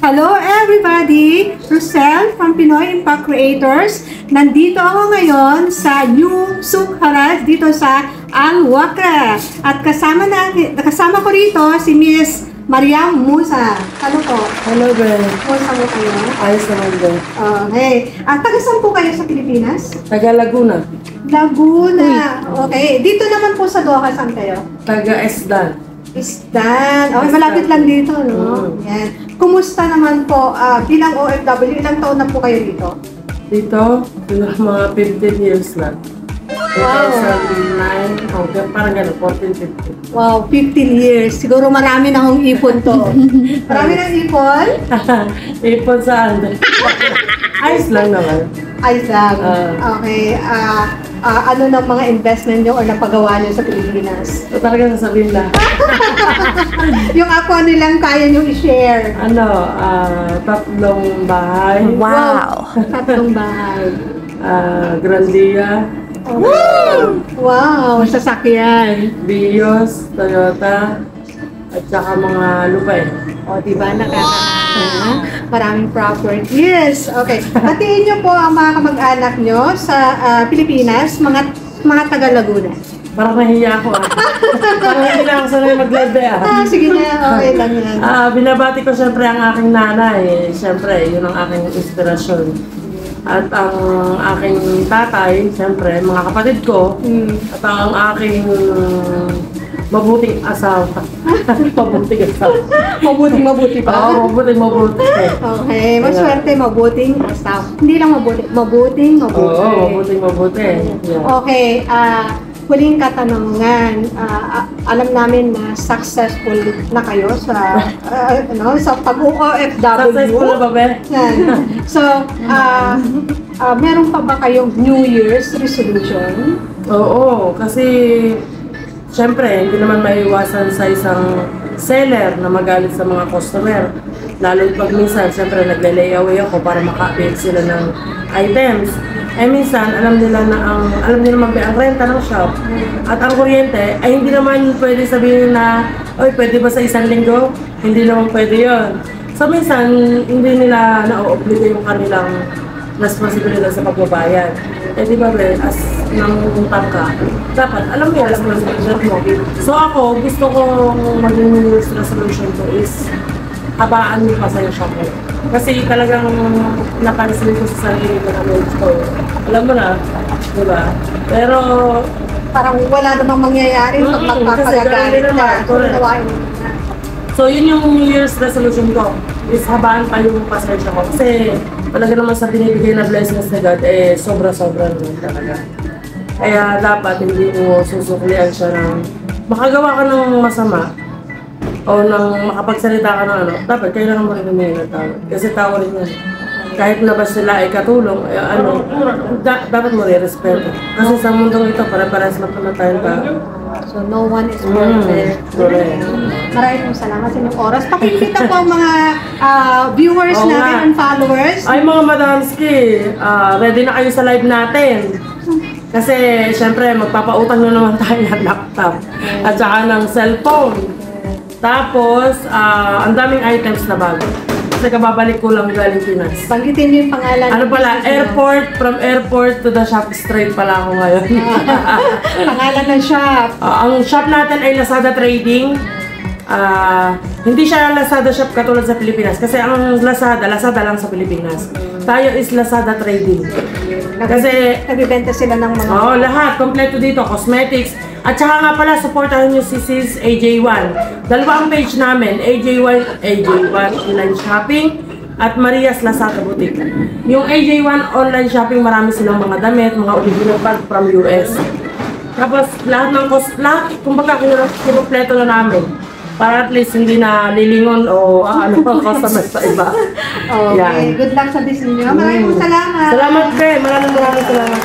Hello everybody! Rosel from Pinoy Impact Creators. Nandito ako ngayon sa New Sukharas dito sa Al-Wakra. At kasama ko rito si Miss Mariam Musa. Hello po. Hello, Ben. Musa mo kayo? Ayos naman, Ben. Okay. At taga-saan po kayo sa Pilipinas? Taga Laguna. Laguna. Okay. Dito naman po sa Doha, saan kayo? Taga Esdan. Isdan. Okay, malapit lang dito, no? Yan. Kumusta naman po bilang OFW? Ilang taon na po kayo dito? Dito, mga 15 years lang. 2009, parang gano'n, 14, 15. Wow, 15 years. Siguro marami na akong ipon to. Marami na ipon? Ipon saan? Ayos lang naman. Ayos lang. Okay. Ano ng mga investment nyo or napagawa nyo sa Pilipinas? So, talagang sasabihin na. Yung ako nilang kaya nyo i-share. Tatlong bahay. Wow! Tatlong bahay. Grandia. Wow! Sasakyan. Vios, Toyota, at saka mga lupain. O, diba? Maraming properties. Okay. Batiin nyo po ang mga kamag-anak nyo sa Pilipinas, mga taga-Laguna. Parang nahiya ako Parang hindi na ako sanay mag-live Sige na, okay lang yan. Binabati ko siyempre ang aking nanay. Siyempre, yun ang aking inspirasyon. At ang aking tatay, siyempre, mga kapatid ko. At ang aking mabuting asawa. Mabuting asawa. Mabuti pa. Oo, mabuting. Okay, maswerte, mabuting asawa. Hindi lang mabuting. Oo, mabuting. Yeah. Okay, huling katanungan. Alam namin na successful na kayo sa sa pag-OFW. Successful na ba, Ben? So, meron pa ba kayong New Year's resolution? Oo, kasi siyempre, hindi naman maiwasan sa isang seller na magalit sa mga customer. Lalo pag minsan, siyempre, nagle-layaway ako para maka-avail sila ng items. Minsan, alam nila ang renta ng shop at ang kuryente, ay hindi naman pwede sabihin na, oy, pwede ba sa isang linggo? Hindi naman pwede yon. So, minsan, hindi nila na-obligate yung kanilang responsibilidad sa pagbabayad. Di ba, as nangungutang ka, dapat alam mo yung responsibilidad mo. So ako, gusto kong maging New Year's resolution ko is habaan mo pa sa yung shop mo. Kasi talagang napansin ko sa sarili ko na medyo, alam mo na, di ba? Pero parang wala namang mangyayari pag magpapagalit ka. So yun yung New Year's resolution ko, is habaan pa yung pasensya ko. Kasi talaga naman sa binibigay na blessings na God, sobra-sobra naman talaga. Kaya dapat hindi mo susuklian siya ng makagawa ka ng masama o nang makapagsalita ka ng dapat kailangan mo rin humingi ng tawad. Kasi tao rin yan. Kahit na ba sila ay katulong, dapat mo rin respeto. Kasi sa mundong ito, para-paras lang naman tayong tao. So, no one is perfect. Maraming salamat sa inyong oras. Pakikita po ang mga viewers natin and followers. Ay mga madamski, ready na kayo sa live natin. Kasi, syempre, magpapautang na naman tayo ng laptop at saka ng cellphone. Tapos, ang daming items na bago. Kasi kababalik ko lang galing Pinas. Banggitin niyo yung pangalan. Ano pala, from airport to the shop straight pala ako ngayon. Pangalan ng shop. Ang shop natin ay Lazada Trading. Hindi siya Lazada shop katulad sa Pilipinas. Kasi ang Lazada lang sa Pilipinas. Tayo is Lazada Trading. Kasi nagbibenta sila ng mga lahat, kompleto dito, cosmetics. At saka nga pala, supportahan nyo si Sis AJ1. Dalawa ang page namin, AJ1 online shopping at Maria's Lazada Boutique. Yung AJ1 online shopping, marami silang mga damit, mga original bag from US. Tapos lahat ng kumbaga kinumpleto na namin. Para at least hindi na lilingon o customer sa iba. Okay, yan. Good luck sa business niyo. Maraming salamat. Salamat, Maraming salamat.